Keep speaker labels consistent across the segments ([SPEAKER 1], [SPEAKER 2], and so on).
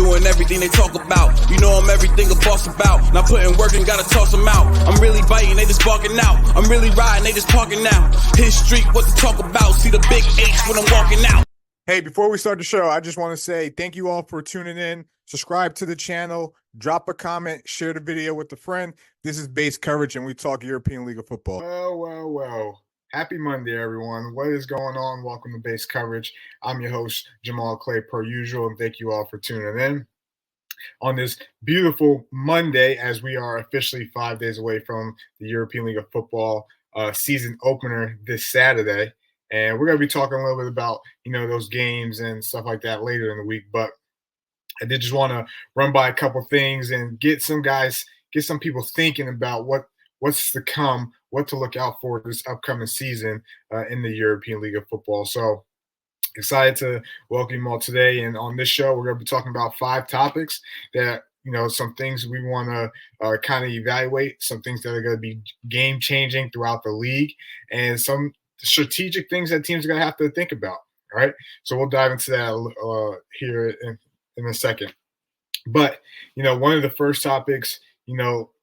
[SPEAKER 1] doing everything they talk about. You know I'm everything a boss about. Not putting work and gotta toss them out. I'm really biting, they just barking out. I'm really riding, they just parking now. His street, what to talk about. See the big H when I'm walking out.
[SPEAKER 2] Hey, before we start the show, I just want to say thank you all for tuning in. Subscribe to the channel, drop a comment, share the video with a friend. This is Base Coverage, and we talk European League of Football. Well. Happy Monday, everyone. What is going on? Welcome to Base Coverage. I'm your host, Jamal Clay, per usual, and thank you all for tuning in on this beautiful Monday as we are officially 5 days away from the European League of Football season opener this Saturday. And we're going to be talking a little bit about, those games and stuff like that later in the week. But I did just want to run by a couple things and get some people thinking about what's to come, what to look out for this upcoming season in the European League of Football. So excited to welcome you all today. And on this show, we're going to be talking about 5 topics that, some things we want to kind of evaluate, some things that are going to be game-changing throughout the league, and some strategic things that teams are going to have to think about. All right. So we'll dive into that here in a second. But, one of the first topics,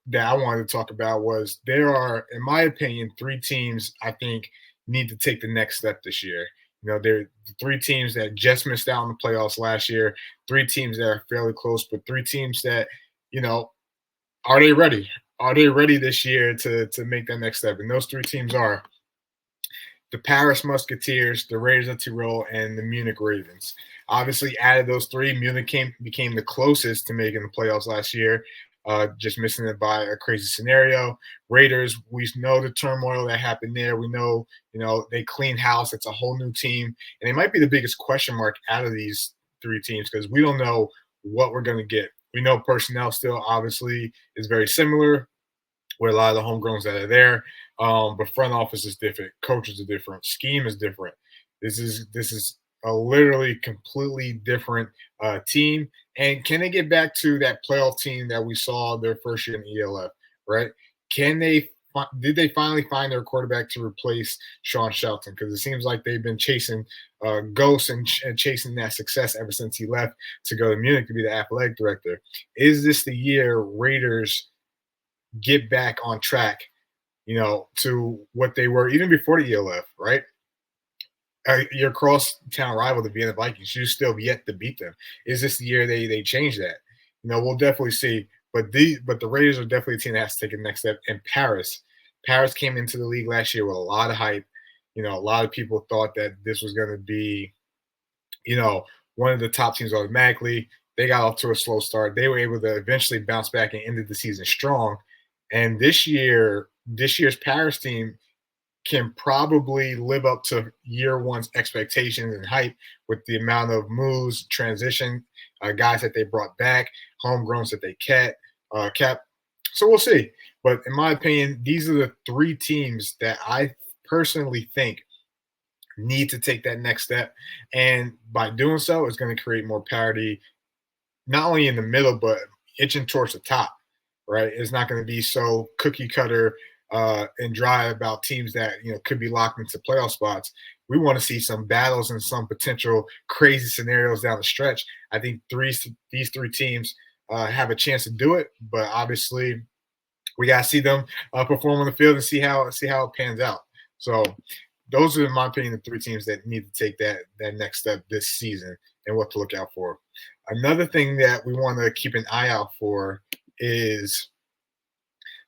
[SPEAKER 2] that I wanted to talk about was there are, in my opinion, 3 teams I think need to take the next step this year. They're the 3 teams that just missed out on the playoffs last year, 3 teams that are fairly close, but 3 teams that, are they ready? Are they ready this year to make that next step? And those 3 teams are the Paris Musketeers, the Raiders of Tyrol, and the Munich Ravens. Obviously, out of those 3, Munich became the closest to making the playoffs last year, just missing it by a crazy scenario. Raiders, we know the turmoil that happened there. We know, they clean house. It's a whole new team. And they might be the biggest question mark out of these 3 teams because we don't know what we're going to get. We know personnel still obviously is very similar with a lot of the homegrowns that are there. But front office is different. Coaches are different. Scheme is different. This is a literally completely different team. And can they get back to that playoff team that we saw their first year in ELF, right? Did they finally find their quarterback to replace Sean Shelton? Because it seems like they've been chasing ghosts and chasing that success ever since he left to go to Munich to be the athletic director. Is this the year Raiders get back on track, to what they were even before the ELF, right? Your crosstown rival, the Vienna Vikings, you still have yet to beat them. Is this the year they change that? We'll definitely see. But the Raiders are definitely a team that has to take a next step. And Paris came into the league last year with a lot of hype. A lot of people thought that this was going to be, one of the top teams automatically. They got off to a slow start. They were able to eventually bounce back and ended the season strong. And this year's Paris team can probably live up to year one's expectations and hype with the amount of moves, transition, guys that they brought back, homegrowns that they kept. So we'll see. But in my opinion, these are the 3 teams that I personally think need to take that next step. And by doing so, it's going to create more parity, not only in the middle, but itching towards the top, right? It's not going to be so cookie cutter and dry about teams that could be locked into playoff spots. We want to see some battles and some potential crazy scenarios down the stretch. I think these 3 teams have a chance to do it, but obviously we got to see them perform on the field and see how it pans out. So those are, in my opinion, the 3 teams that need to take that next step this season and what to look out for. Another thing that we want to keep an eye out for is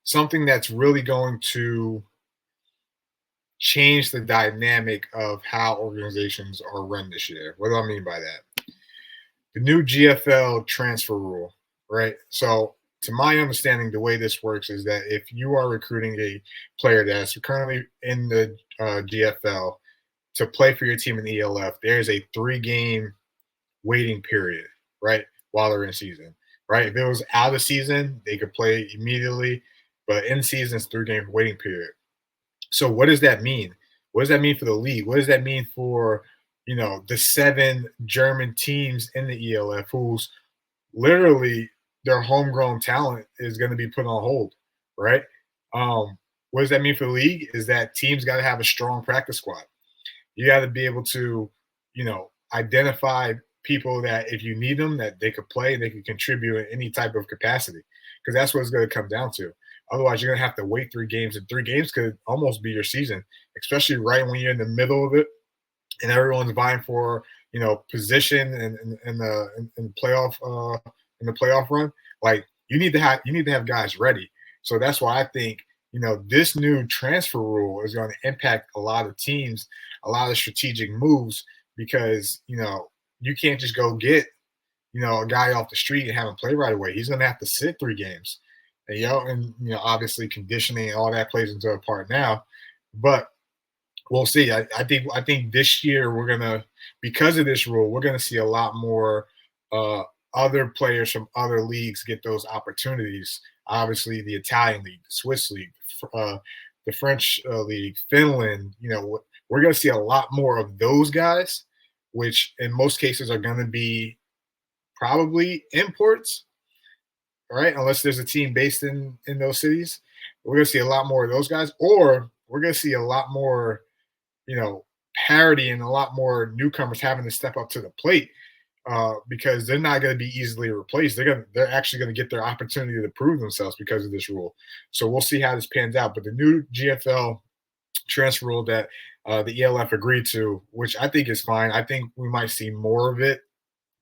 [SPEAKER 2] something that's really going to change the dynamic of how organizations are run this year. What do I mean by that? The new GFL transfer rule, right? So to my understanding, the way this works is that if you are recruiting a player that's currently in the GFL to play for your team in the ELF, there's a 3-game waiting period, right, while they're in season, right? If it was out of season, they could play immediately. But in season, it's 3-game waiting period. So what does that mean? What does that mean for the league? What does that mean for, the 7 German teams in the ELF whose literally their homegrown talent is going to be put on hold, right? What does that mean for the league? Is that teams got to have a strong practice squad. You got to be able to, identify people that if you need them, that they could play and they could contribute in any type of capacity, because that's what it's going to come down to. Otherwise, you're going to have to wait 3 games, and 3 games could almost be your season, especially right when you're in the middle of it and everyone's vying for position and in playoff in the playoff run. Like you need to have guys ready. So that's why I think this new transfer rule is going to impact a lot of teams, a lot of strategic moves, because you can't just go get a guy off the street and have him play right away. He's going to have to sit 3 games, and obviously conditioning and all that plays into a part now, but we'll see. I think this year because of this rule, we're gonna see a lot more other players from other leagues get those opportunities. Obviously, the Italian league, the Swiss league, the French league, Finland. We're gonna see a lot more of those guys, which in most cases are gonna be probably imports, right? Unless there's a team based in those cities, we're gonna see a lot more of those guys, or we're gonna see a lot more parity and a lot more newcomers having to step up to the plate because they're not going to be easily replaced. They're actually going to get their opportunity to prove themselves because of this rule. So we'll see how this pans out. But the new GFL transfer rule that the ELF agreed to, which I think is fine. I think we might see more of it,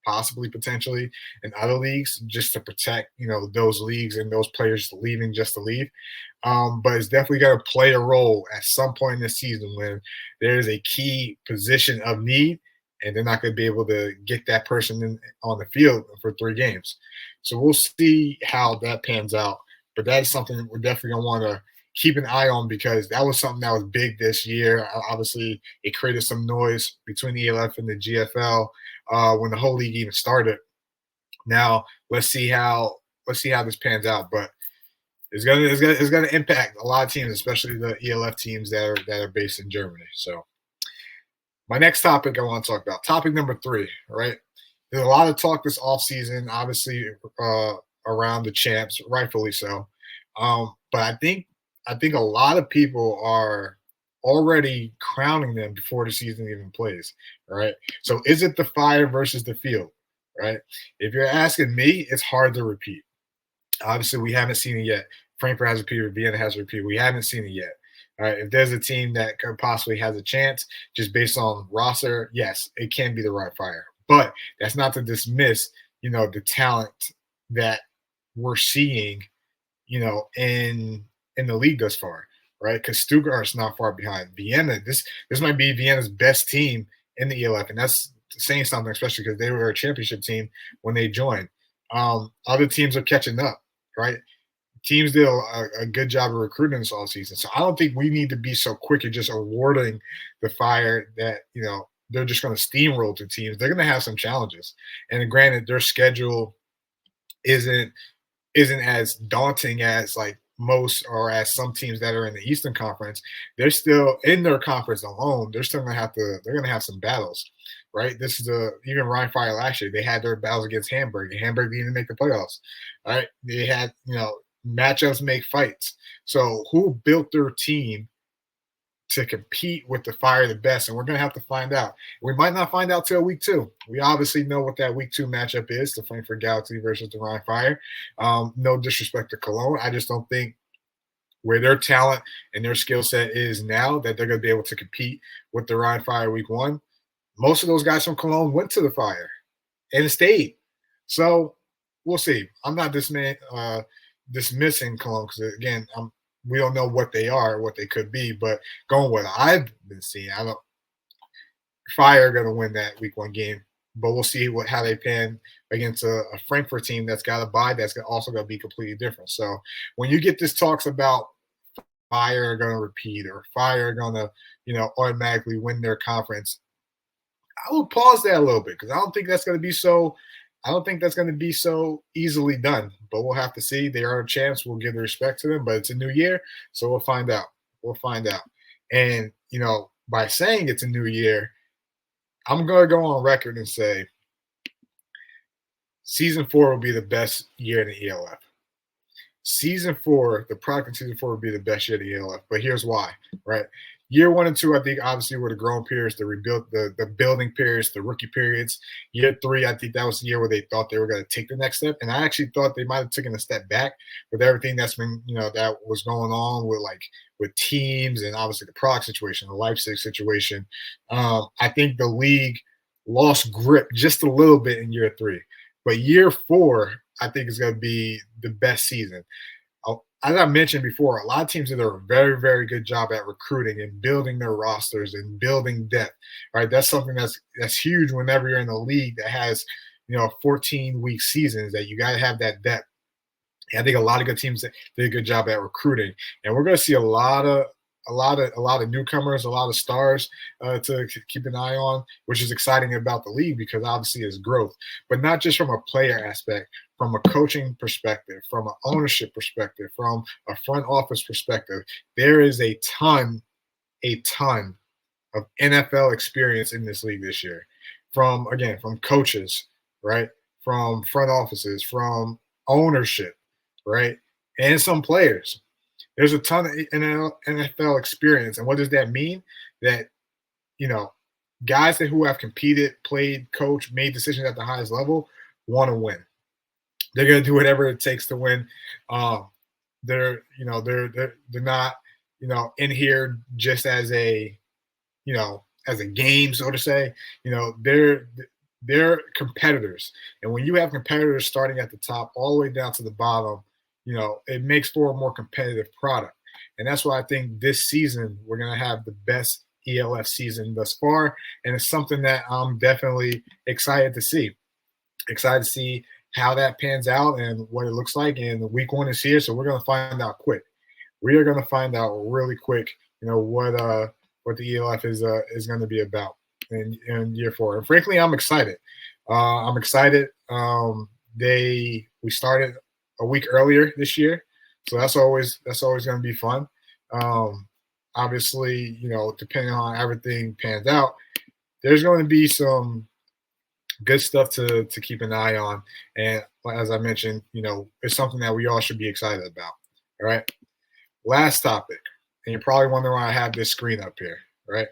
[SPEAKER 2] possibly potentially in other leagues, just to protect those leagues and those players leaving just to leave. But it's definitely going to play a role at some point in the season when there is a key position of need and they're not going to be able to get that person on the field for 3 games. So we'll see how that pans out. But that's something we're definitely going to want to keep an eye on, because that was something that was big this year. Obviously, it created some noise between the ELF and the GFL when the whole league even started. Now let's see how this pans out. But it's gonna impact a lot of teams, especially the ELF teams that are based in Germany. So my next topic I want to talk about, topic number 3, right? There's a lot of talk this offseason, obviously, around the champs, rightfully so. But I think a lot of people are already crowning them before the season even plays, right? So is it the fire versus the field, right? If you're asking me, it's hard to repeat. Obviously, we haven't seen it yet. Frankfurt has repeated, Vienna has repeated. We haven't seen it yet. All right, if there's a team that could possibly has a chance just based on roster, yes, it can be the Rhein Fire. But that's not to dismiss, the talent that we're seeing, in the league thus far, right? Because Stuttgart's not far behind. Vienna, this might be Vienna's best team in the ELF, and that's saying something, especially because they were a championship team when they joined. Other teams are catching up, right? Teams did a good job of recruiting this all season. So I don't think we need to be so quick at just awarding the Fire that, they're just going to steamroll through teams. They're going to have some challenges. And granted, their schedule isn't as daunting as like most or as some teams that are in the Eastern Conference. They're still in their conference alone. They're going to have some battles, right? This is even Rhein Fire last year. They had their battles against Hamburg, and Hamburg didn't even make the playoffs. All right. They had, matchups make fights. So who built their team to compete with the Fire the best? And we're going to have to find out. We might not find out till week 2. We obviously know what that week 2 matchup is, the Frankfurt Galaxy versus the Rhein Fire. No disrespect to Cologne. I just don't think where their talent and their skill set is now that they're going to be able to compete with the Rhein Fire week 1. Most of those guys from Cologne went to the Fire and stayed. So we'll see. I'm not dismissing Cologne because, again, we don't know what they are, what they could be. But going what I've been seeing, Fire are going to win that week 1 game. But we'll see how they pan against a Frankfurt team that's got a bye that's also going to be completely different. So when you get this talks about Fire are going to repeat or Fire are going to, automatically win their conference, I will pause that a little bit because I don't think that's going to be so easily done. But we'll have to see. They are a chance. We'll give the respect to them. But it's a new year, so we'll find out. And, by saying it's a new year, I'm going to go on record and say Season 4 will be the best year in the ELF. Season 4, the product in Season 4 will be the best year in the ELF. But here's why, right? Year 1 and 2, I think obviously were the growing periods, the building periods, the rookie periods. Year 3, I think that was the year where they thought they were going to take the next step, and I actually thought they might have taken a step back with everything that's been, that was going on with teams and obviously the product situation, the Leipzig situation. I think the league lost grip just a little bit in year 3, but year 4, I think is going to be the best season. As I mentioned before, a lot of teams do a very, very good job at recruiting and building their rosters and building depth. Right, that's something that's huge whenever you're in a league that has 14-week seasons. That you got to have that depth. And I think a lot of good teams did a good job at recruiting, and we're going to see a lot of newcomers, a lot of stars to keep an eye on, which is exciting about the league because obviously it's growth, but not just from a player aspect, from a coaching perspective, from an ownership perspective, from a front office perspective. There is a ton of NFL experience in this league this year, from coaches, right, from front offices, from ownership, right, and some players. There's a ton of NFL experience. And what does that mean? That, guys who have competed, played, coached, made decisions at the highest level want to win. They're going to do whatever it takes to win. They're not, in here just as a game, so to say. They're competitors. And when you have competitors starting at the top all the way down to the bottom, it makes for a more competitive product. And that's why I think this season we're going to have the best ELF season thus far. And it's something that I'm definitely excited to see. Excited to see how that pans out and what it looks like. And week 1 is here, so we're going to find out quick. We are going to find out really quick, what the ELF is going to be about in year 4. And frankly, I'm excited. We started a week earlier this year, so that's always going to be fun. Obviously, depending on how everything pans out, there's going to be some good stuff to keep an eye on. And as I mentioned, it's something that we all should be excited about. All right. Last topic, and you're probably wondering why I have this screen up here, right?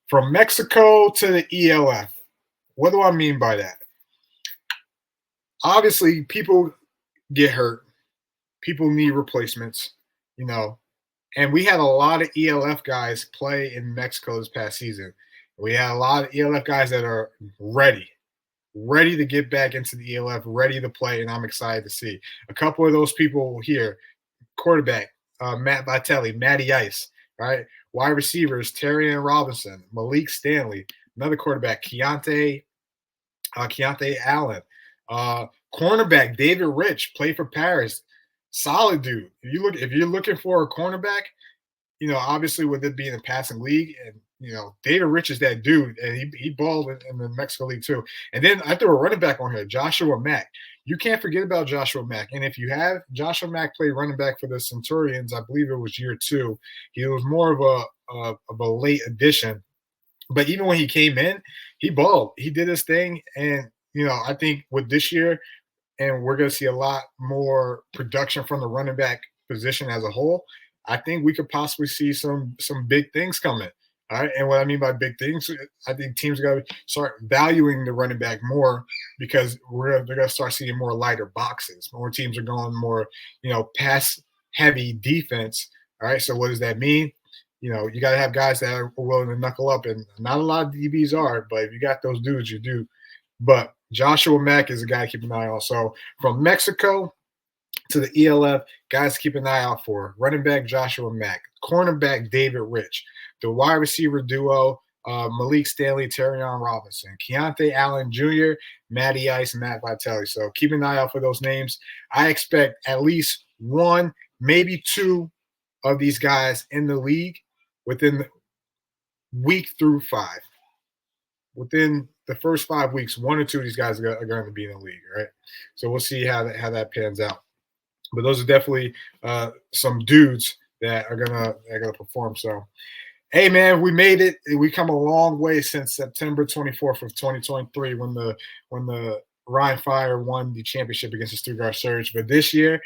[SPEAKER 2] From Mexico to the ELF. What do I mean by that? Obviously, people get hurt. People need replacements, and we had a lot of ELF guys play in Mexico this past season. We had a lot of ELF guys that are ready to get back into the ELF, ready to play, and I'm excited to see. A couple of those people here: quarterback, Matt Vitelli, Matty Ice, right? Wide receivers, Terrion Robinson, Malik Stanley, another quarterback, Keontae Allen. Cornerback David Rich, played for Paris, solid dude. If you're looking for a cornerback, obviously with it being a passing league, and David Rich is that dude, and he balled in the Mexico League too. And then I threw a running back on here, Joshua Mack. You can't forget about Joshua Mack. And if you have, Joshua Mack played running back for the Centurions, I believe it was year 2. He was more of a late addition, but even when he came in, he balled. He did his thing, and I think with this year, and we're going to see a lot more production from the running back position as a whole, I think we could possibly see some big things coming. All right. And what I mean by big things, I think teams are going to start valuing the running back more because they're going to start seeing more lighter boxes. More teams are going more, pass heavy defense. All right. So what does that mean? You got to have guys that are willing to knuckle up, and not a lot of DBs are, but if you got those dudes, you do. But Joshua Mack is a guy to keep an eye on. So from Mexico to the ELF, guys to keep an eye out for: running back Joshua Mack, cornerback David Rich, the wide receiver duo Malik Stanley, Terrion Robinson, Keontae Allen Jr., Matty Ice, Matt Vitelli. So keep an eye out for those names. I expect at least 1, maybe 2 of these guys in the league within week through 5. Within the first 5 weeks, 1 or 2 of these guys are going to be in the league, right? So we'll see how that pans out. But those are definitely some dudes that are gonna perform. So, hey man, we made it. We come a long way since September 24th of 2023 when the Rhein Fire won the championship against the Stuttgart Surge. But this year,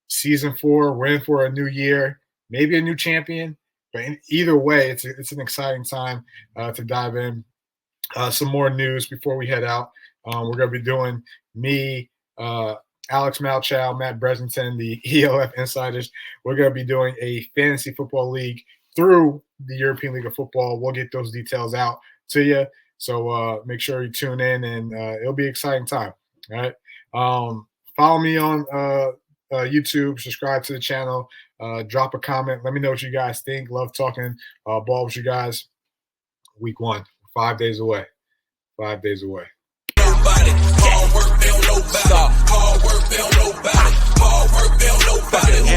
[SPEAKER 2] season 4, we're in for a new year. maybe a new champion. But either way, it's an exciting time to dive in. Some more news before we head out. We're going to be doing me, Alex Malchow, Matt Bresenton, the ELF Insiders. We're going to be doing a fantasy football league through the European League of Football. We'll get those details out to you. So make sure you tune in, and it'll be an exciting time. All right. Follow me on YouTube. Subscribe to the channel. Drop a comment. Let me know what you guys think. Love talking ball with you guys. Week 1, 5 days away. 5 days away.
[SPEAKER 1] Nobody. Hard work, they don't know about it. Hard work, they don't know about it. Hard work, they don't know about it.